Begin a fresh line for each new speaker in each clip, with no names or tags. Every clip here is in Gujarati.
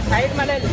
साइड में ले लो।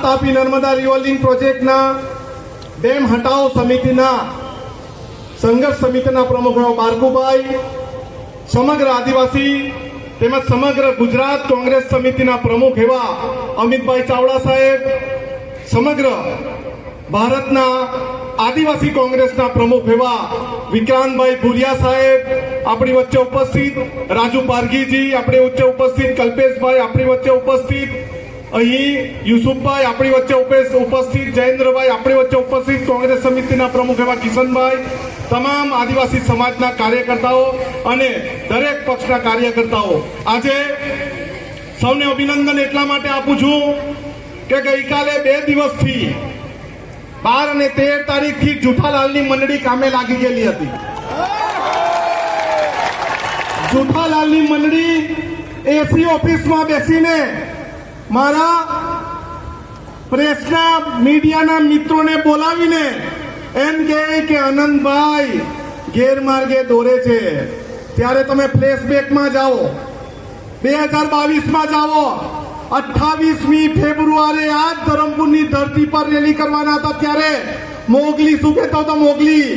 तापी नर्मदा रिवॉल्विंग प्रोजेक्टना डेम हटाव समितिना સંઘર્ષ સમિતિના પ્રમુખ એવા બારકુભાઈ, સમગ્ર આદિવાસી તેમજ સમગ્ર ગુજરાત કોંગ્રેસ સમિતિના પ્રમુખ એવા અમિતભાઈ ચાવડા સાહેબ, સમગ્ર ભારતના આદિવાસી કોંગ્રેસના પ્રમુખ એવા વિક્રાંતભાઈ ભુરિયા સાહેબ આપણી વચ્ચે ઉપસ્થિત, રાજુ પારગીજી આપણી વચ્ચે ઉપસ્થિત, કલ્પેશભાઈ આપણી વચ્ચે ઉપસ્થિત, અહીં યુસુફભાઈ આપણી વચ્ચે ઉપસ્થિત, જયેન્દ્રભાઈ આપણી વચ્ચે ઉપસ્થિત, કોંગ્રેસ સમિતિના પ્રમુખ એવા કિશનભાઈ, તમામ આદિવાસી સમાજના કાર્યકર્તાઓ અને દરેક પક્ષના કાર્યકર્તાઓ, આજે સૌને અભિનંદન એટલા માટે આપું છું કે ગઈકાલે 2 દિવસથી 12 અને 13 તારીખથી જુઠાલાલની મંડળી કામે લાગી ગયેલી હતી. જુઠાલાલની મંડળી એસી ઓફિસમાં બેસીને મારા પ્રેસના મીડિયાના મિત્રોને બોલાવીને એમ કહે કે આનંદભાઈ ગેરમાર્ગે દોરે છે. ત્યારે તમે ફ્લેશબેકમાં જાઓ, 2022માં જાઓ. 28મી ફેબ્રુઆરી આ ધરમપુરની ધરતી પર રેલી કરવાના હતા ત્યારે મોગલી શું કહેતો હતો? મોગલી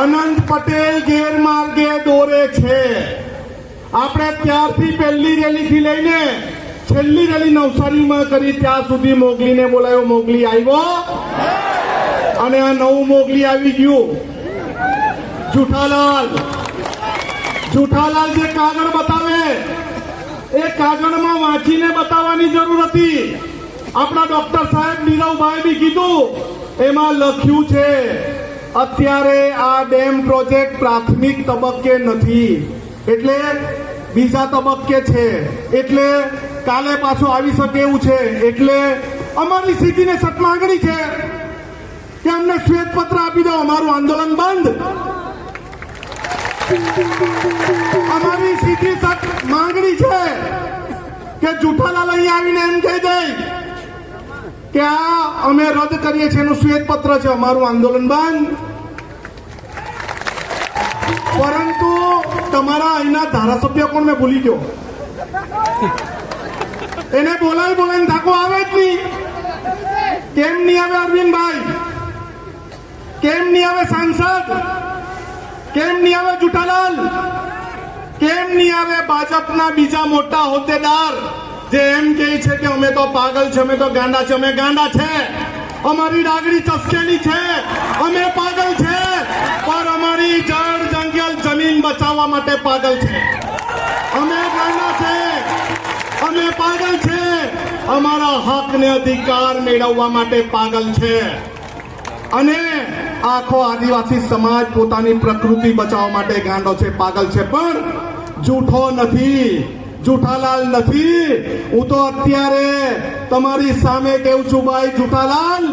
અનંત પટેલ ગેરમાર્ગે દોરે છે. આપણે ત્યારથી પહેલી રેલીથી લઈને છેલ્લી રેલી નવસારીમાં કરી ત્યાં સુધી મોગલીને બોલાયો. મોગલી આવ્યો અને આ નવું મોગલી આવી ગયું, જુઠાલાલ. જુઠાલાલ જે કાગળ બતાવે એ કાગળમાં વાંચીને બતાવવાની જરૂર હતી. આપણા ડોક્ટર સાહેબ નીરવભાઈ બી કીધું, એમાં લખ્યું છે અત્યારે આ ડેમ પ્રોજેક્ટ પ્રાથમિક તબક્કે નથી, એટલે બીજા તબક્કે છે, એટલે કાલે પાછું આવી શકે એવું છે. એટલે અમારી સીધીને સટ માંગણી છે કે અમને શ્વેતપત્ર આપી દો, અમારું આંદોલન બંધ. અમારી સીધી સટ માંગણી છે કે જુઠાલાલ અહીંયા આવીને એમ કહી દે કે આ અમે રદ કરીએ છીએ, એનું શ્વેતપત્ર છે, અમારું આંદોલન બંધ. પરંતુ તમારા અહીંના ધારાસભ્ય કોણ મેં ભૂલી ગયો, એને બોલાવીને થાકો આવે જ નહીં. કેમ નહીં આવે અરવિંદભાઈ? કેમ નહીં આવે સાંસદ? કેમ નહીં આવે જુઠાલાલ? કેમ નહીં આવે ભાજપના બીજા મોટા હોદ્દેદાર જે એમ કહે છે કે અમે તો પાગલ છે, અમે તો ગાંડા છે? અમે ગાંડા છે, અમારી ડાગરી ચસકેલી છે, અમે પાગલ છે, પણ અમારી જળ જંગલ જમીન બચાવવા માટે પાગલ છે. અમે ગાંડા છે, અમે પાગલ છે, અમારા હક ને અધિકાર મેળવવા માટે પાગલ છે. અને આખો આદિવાસી સમાજ પોતાની પ્રકૃતિ બચાવવા માટે ગાંડો છે, પાગલ છે, પણ જૂઠો નથી, જુઠાલાલ નથી. હું તો અત્યારે તમારી સામે કહું છું, ભાઈ જુઠાલાલ,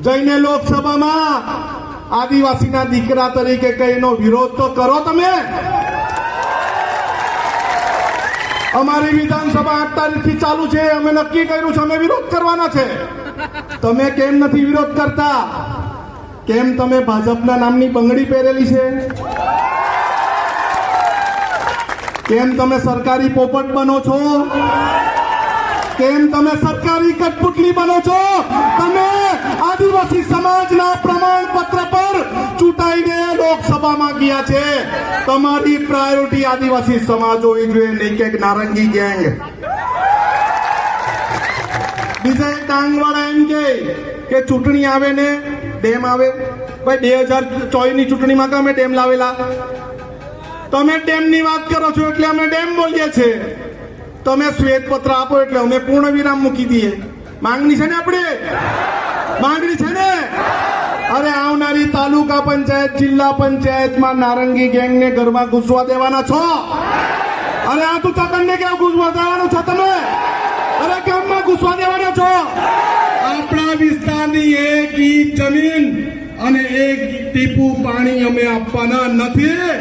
જઈને લોકસભામાં આદિવાસીના દીકરા તરીકે કઈનો વિરોધ તો કરો. તમે અમારી વિધાનસભા 8 તારીખથી ચાલુ છે, અમે નક્કી કર્યું છે, અમે વિરોધ કરવાના છે. તમે કેમ નથી વિરોધ કરતા? કેમ તમે ભાજપના નામની બંગડી પહેરેલી છે? કેમ તમે સરકારી પોપટ બનો છો? કેમ તમે સરકારી કઠપુતલી બનો છો? તમે આદિવાસી સમાજના પ્રમાણપત્ર પર ચૂંટાઈને લોકસભામાં ગયા છે. તમારી પ્રાયોરિટી આદિવાસી સમાજ હોવી જોઈએ, નહીં કે નારંગી ગેંગ. બીજા એક ડાંગવાળા એમ કે ચૂંટણી આવે ને ડેમ આવે. ભાઈ 2024 ની ચૂંટણીમાં અમે ડેમ લાવેલા? તમે ડેમની વાત કરો છો એટલે અમે ડેમ બોલીએ છીએ. તમે શ્વેતપત્ર આપો એટલે અમે પૂર્ણ વિરામ મૂકી દઈએ. માંગણી છે ને, આપણે માંગણી છે ને? અરે આવનારી તાલુકા પંચાયત, જિલ્લા પંચાયતમાં નારંગી ગેંગને ઘરમાં ઘૂસવા દેવાના છો? અરે આ તું ચકનને કેવું ઘૂસવા દેવાનું છો તમે? અરે ગામમાં ઘૂસવા દેવાના છો? આપણા વિસ્તારની 1 ઇંચ જમીન અને 1 ટીપું પાણી અમે આપવાના નથી,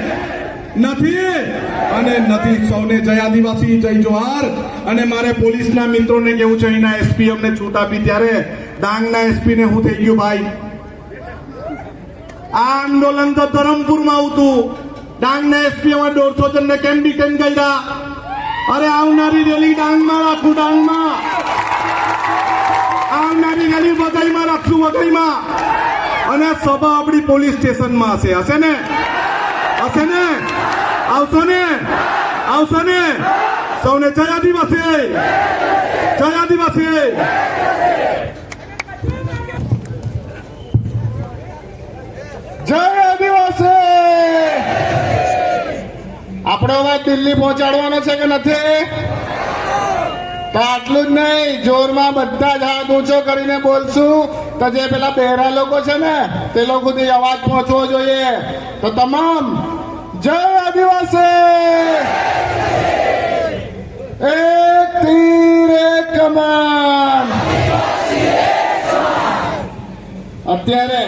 નથી અને નથી. સૌને જય આદિવાસી, જય જોહાર. અને મારે પોલીસના મિત્રોને કેવું છે, અહીંના એસપી અમને છૂટ આપી ત્યારે ડાંગના એસપી ને શું થઈ ગયું? ભાઈ આ આંદોલન તો ધરમપુરમાં આવતું, ડાંગના એસપી માં 150 જણને કેમ ડિટેન કર્યા? અરે આવનારી રેલી ડાંગમાં રાખું, ડાંગમાં નાની રેલી વઘઈમાં રાખશું, વઘઈમાં. અને સભા આપણી પોલીસ સ્ટેશનમાં હશે ને? હશે ને? આવશો ને? આવશો ને? સૌને જય આદિવાસી, જય આદિવાસી. જય આદિવાસી. આપણો અવાજ દિલ્હી પહોંચાડવાનો છે કે નથી? તો આટલું જ નહીં, જોરમાં બધા જ હાથ ઊંચો કરીને બોલશું તો જે પેલા બહેરા લોકો છે ને તે લોકો સુધી અવાજ પહોંચવો જોઈએ. તો તમામ જય આદિવાસી. એક તીર એક કમાન. અત્યારે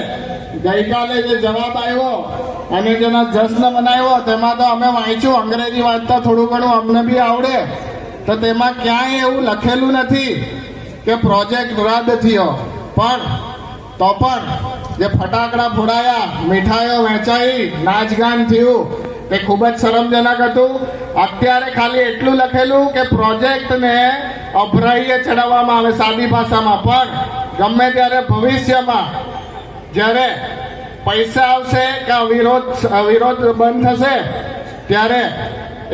ગઈકાલે જે જવાબ આવ્યો અને જેનો જશ્ન મનાવ્યો તેમાં તો અમે વાંચ્યું, અંગ્રેજી વાંચતા થોડું ઘણું અમને બી આવડે. તો તેમાં ક્યાંય એવું લખેલું નથી કે પ્રોજેક્ટ રદ થયો, પણ તો પણ જે ફટાકડા ફોડાયા, મીઠાઈઓ વહેંચાઈ, નાચગાન થયું તે ખૂબ જ શરમજનક હતું. અત્યારે ખાલી એટલું લખેલું કે પ્રોજેક્ટને અભરાઈએ ચડાવવામાં આવે સાદી ભાષામાં, પણ ગમે ત્યારે ભવિષ્યમાં જ્યારે પૈસા આવશે કે અવિરોધ બંધ થશે ત્યારે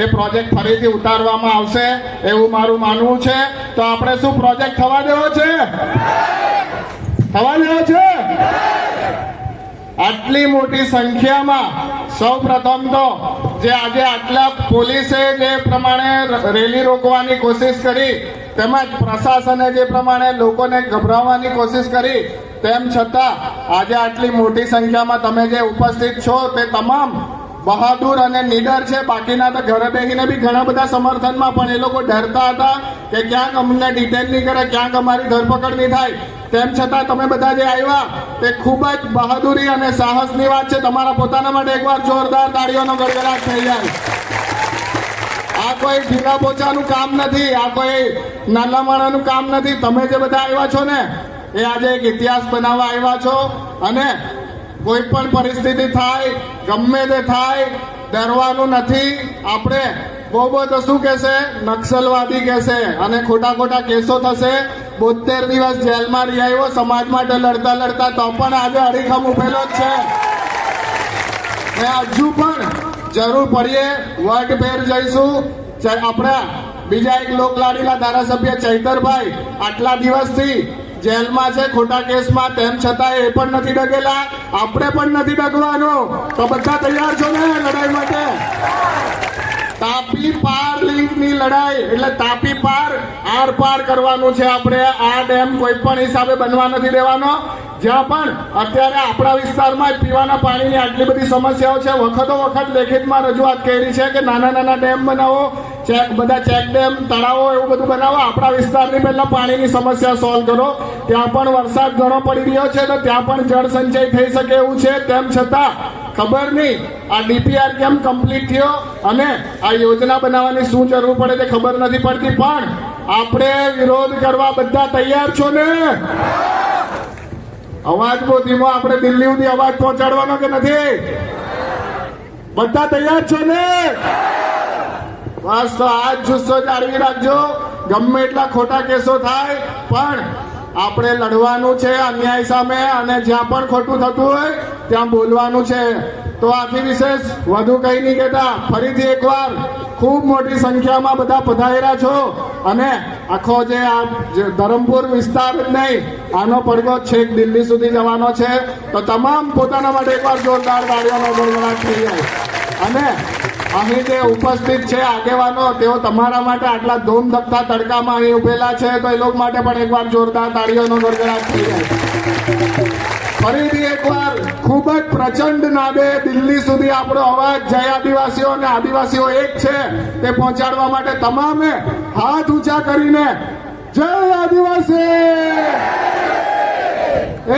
એ પ્રોજેક્ટ ફરીથી ઉતારવામાં આવશે એવું મારું માનવું છે. તો આપણે શું પ્રોજેક્ટ થવા દેવો છે? થવા દેવો છે? આટલી મોટી સંખ્યામાં સૌ પ્રથમ તો જે આજે આટલા પોલીસે જે પ્રમાણે રેલી રોકવાની કોશિશ કરી, તેમજ પ્રશાસને જે પ્રમાણે લોકોને ગભરાવવાની કોશિશ કરી, તેમ છતાં આજે આટલી મોટી સંખ્યામાં તમે જે ઉપસ્થિત છો તે તમામ બહાદુર અને નીડર છે. બાકીના તો ઘરે બેસીને બી ઘણા બધા સમર્થનમાં, પણ એ લોકો ડરતા હતા કે ક્યાંક અમને ડિટેન નહીં કરે, ક્યાંક અમારી ધરપકડ નહીં થાય. તેમ છતાં તમે બધા જે આવ્યા તે ખૂબ જ બહાદુરી અને સાહસની વાત છે. તમારા પોતાના માટે એકવાર જોરદાર તાળીઓનો ગડગડાટ થઈ જાય. આ કોઈ ઢીલા પોચાનું કામ નથી, આ કોઈ નાના માણાનું કામ નથી. તમે જે બધા આવ્યા છો ને એ આજે એક ઇતિહાસ બનાવવા આવ્યા છો. અને કોઈ પણ પરિસ્થિતિ થાય, ગમે તે થાય, ડરવાનું નથી. આપણે બહુ તો શું કહેશે, નક્સલવાદી કહેશે અને ખોટા કેસો થશે. 72 દિવસ જેલમાં રહી આવ્યો, સમાજ માટે લડતા તો પણ આજે અડીખમ ઉભેલો જ છે. હજુ પણ જરૂર પડીએ વર્ગભેર જઈશું. આપણા બીજા એક લોકલાડીલા ધારાસભ્ય ચૈતરભાઈ આટલા દિવસથી જેલમાં છે ખોટા કેસમાં, તેમ છતાં એ પણ નથી ડગેલા. આપણે પણ નથી ડગવાનું. તો બધા તૈયાર છો ને લડાઈ માટે? તાપી પાર લિંકની લડાઈ એટલે તાપી પાર આર પાર કરવાનું છે આપણે. આ ડેમ કોઈ પણ હિસાબે બનવા નથી દેવાનો. જ્યાં પણ અત્યારે આપણા વિસ્તારમાં પીવાના પાણીની આટલી બધી સમસ્યાઓ છે, વખતો વખત લેખિતમાં રજૂઆત કરી છે કે નાના ડેમ બનાવો, બધા ચેક ડેમ, તળાવો એવું બધું બનાવો. આપણા વિસ્તારની પહેલા પાણીની સમસ્યા સોલ્વ કરો. ત્યાં પણ વરસાદ ઘણો પડી રહ્યો છે તો ત્યાં પણ જળ સંચય થઈ શકે એવું છે. તેમ છતાં ખબર નહીં આ ડીપીઆર કેમ કમ્પ્લીટ થયો અને આ યોજના બનાવવાની શું જરૂર પડે તે ખબર નથી પડતી. પણ આપણે વિરોધ કરવા બધા તૈયાર છો ને? અવાજ બહુ ધીમો, આપણે દિલ્હી સુધી અવાજ પહોંચાડવાનો કે નથી? બધા તૈયાર છો ને? બસ તો આજ જુસ્સો જાળવી રાખજો. ગમે એટલા ખોટા કેસો થાય પણ આપણે લડવાનું છે અન્યાય સામે, અને જ્યાં પણ ખોટું થતું હોય ત્યાં બોલવાનું છે. તો આથી વિશેષ વધુ કંઈ નહીં કહેતા, ફરીથી એકવાર ખૂબ મોટી સંખ્યામાં બધા પધારેલા છો અને આખો જે આ ધરમપુર વિસ્તાર જ નહીં, આનો પડઘો છેક દિલ્હી સુધી જવાનો છે. તો તમામ પોતાના માટે એકવાર જોરદાર તાળીઓનો ગડગડાટ થઈ જાય. અને અહીં જે ઉપસ્થિત છે આગેવાનો, તેઓ તમારા માટે આટલા ધૂમધકતા તડકામાં અહીં ઉભેલા છે, તો એ લોકો માટે પણ એકવાર જોરદાર તાળીઓનો ગડગડાટ થઈ જાય. ફરીથી એકવાર ખૂબ જ પ્રચંડ નાદે દિલ્હી સુધી આપણો અવાજ જય આદિવાસીઓ અને આદિવાસીઓ એક છે તે પહોંચાડવા માટે તમામે હાથ ઊંચા કરીને જય આદિવાસી,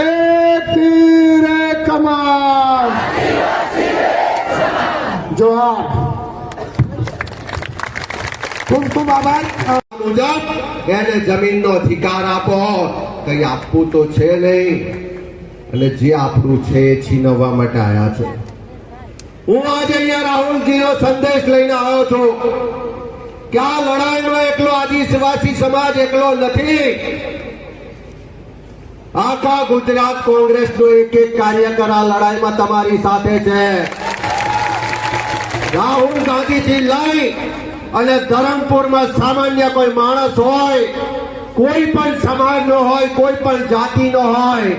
એક તીર એક કમાન, જોહાર.
ખૂબ ખૂબ આભાર. મુજબ એને જમીનનો અધિકાર આપો. કઈ આપવું તો છે નહીં, અને જે આપણું છે એ છીનવવા માટે આવ્યા છે. હું આજે અહીંયા રાહુલજીનો સંદેશ લઈને આવ્યો છું કે આ લડાઈમાં એકલો આદિવાસી સમાજ એકલો નથી. આખા ગુજરાત કોંગ્રેસનો એક એક કાર્યકર આ લડાઈમાં તમારી સાથે છે. રાહુલ ગાંધીથી લઈ અને ધરમપુરમાં સામાન્ય કોઈ માણસ હોય, કોઈ પણ સમાજનો હોય, કોઈ પણ જાતિનો હોય,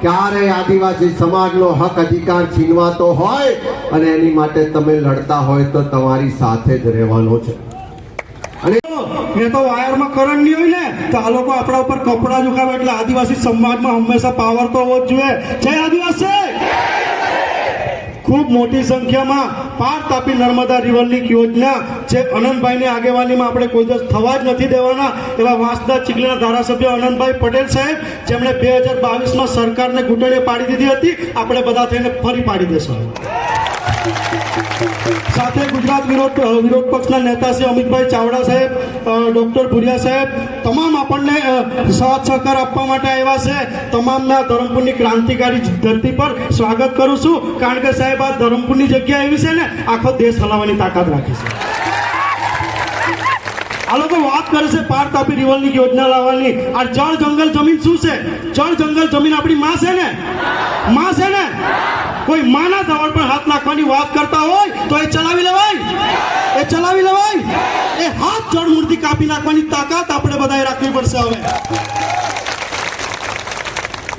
ક્યારેય આદિવાસી સમાજનો હક અધિકાર છીનવાતો હોય અને એની માટે તમે લડતા હોય તો તમારી સાથે જ રહેવાનો છે.
અને એ તો વાયરમાં કરંટ નહીં હોય ને તો આ લોકો આપણા ઉપર કપડા ઝુકાવે. એટલે આદિવાસી સમાજમાં હંમેશા પાવર તો હોવો જ જોઈએ. જય આદિવાસી. ખૂબ મોટી સંખ્યામાં પાર તાપી નર્મદા રિવર લિંક યોજના જે અનંતભાઈની આગેવાનીમાં આપણે કોઈ દિવસ થવા જ નથી દેવાના એવા વાંસદા ચીખલીના ધારાસભ્ય અનંતભાઈ પટેલ સાહેબ, જેમણે 2022માં સરકારને ઘૂંટણે પાડી દીધી હતી, આપણે બધા થઈને ફરી પાડી દેશું. સાથે ગુજરાત વિરોધ પક્ષના નેતા શ્રી અમિતભાઈ ચાવડા સાહેબ, ડોક્ટર ભુરિયા સાહેબ, તમામ આપણને સાથ સહકાર આપવા માટે આવ્યા છે. તમામના ધરમપુરની ક્રાંતિકારી ધરતી પર સ્વાગત કરું છું. કારણ કે સાહેબ આ ધરમપુરની જગ્યા એવી છે ને આખો દેશ હલાવવાની તાકાત રાખે છે. આ લોકો વાત કરે છે પાર તાપી રિવરની યોજના લાવવાની. આ જળ જંગલ જમીન શું છે? જળ જંગલ જમીન આપણી માં છે ને, માં છે ને. કોઈ માના ધવળ પર હાથ નાખવાની વાત કરતા હોય તો એ ચલાવી લેવાય, એ ચલાવી લેવાય. એ હાથ જળ મૂર્તિ કાપી નાખવાની તાકાત આપણે બધાએ રાખવી પડશે. હવે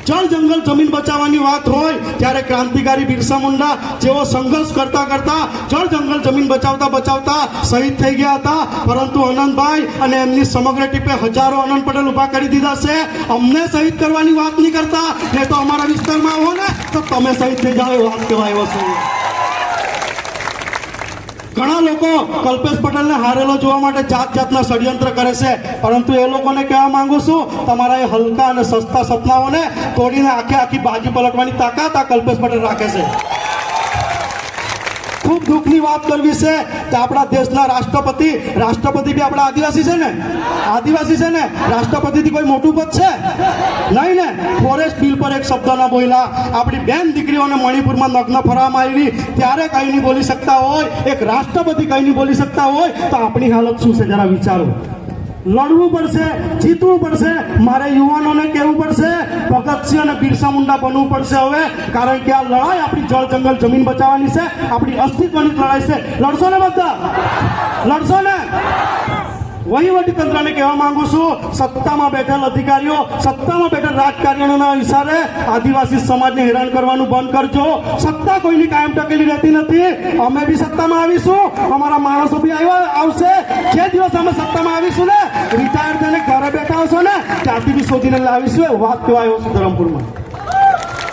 જળ જંગલ જમીન બચાવવાની વાત હોય ત્યારે ક્રાંતિકારી બિરસા મુંડા જેવો સંઘર્ષ કરતા કરતા જળ જંગલ જમીન બચાવતા બચાવતા શહીદ થઈ ગયા હતા. પરંતુ અનંતભાઈ અને એમની સમગ્ર ટીપે હજારો અનંત પટેલ ઉભા કરી દીધા છે. અમને શહીદ કરવાની વાત નહીં કરતા, ને તો અમારા વિસ્તારમાં આવો ને તો તમે શહીદ થઈ જાઓ એ વાત કહેવાય. એવો છે. ઘણા લોકો કલ્પેશ પટેલને હારેલો જોવા માટે જાત જાતના ષડયંત્ર કરે છે, પરંતુ એ લોકોને કહેવા માંગુ છું, તમારા એ હલકા અને સસ્તા સપનાઓને તોડીને આખી બાજી પલટવાની તાકાત આ કલ્પેશ પટેલ રાખે છે. ખૂબ દુઃખની વાત કરવી છે કે આપણા દેશના રાષ્ટ્રપતિ બી આપણા આદિવાસી છે ને, આદિવાસી છે ને. રાષ્ટ્રપતિથી કોઈ મોટું પદ છે નહીં ને. ફોરેસ્ટ બિલ પર એક શબ્દ ના બોલ્યા. આપણી બેન દીકરીઓને મણિપુરમાં નગ્ન ફરવામાં આવી ત્યારે કંઈ નહીં બોલી શકતા હોય, એક રાષ્ટ્રપતિ કંઈ નહીં બોલી શકતા હોય તો આપણી હાલત શું છે જરા વિચારો. લડવું પડશે, જીતવું પડશે. મારે યુવાનોને કહેવું પડશે ભગતસિંહ અને બિરસા મુંડા બનવું પડશે હવે. કારણ કે આ લડાઈ આપણી જળ જંગલ જમીન બચાવવાની છે, આપણી અસ્તિત્વની લડાઈ છે. લડશો ને બધા? લડશો ને? વહીવટી તંત્રને કહેવા માંગુ છું, સત્તામાં બેઠેલ અધિકારીઓ, સત્તામાં બેઠેલ રાજકારણીઓના ઇશારે આદિવાસી સમાજને હેરાન કરવાનું બંધ કરજો. સત્તા કોઈની કાયમ ટકેલી રહેતી નથી. અમે બી સત્તામાં આવીશું, અમારા માણસો બી આવશે. જે દિવસ અમે સત્તામાં આવીશું ને, રિટાયર થઈને ઘરે બેઠા હશો ને ત્યાંથી બી શોધીને લાવીશું. વાત કહેવાય ધરમપુરમાં.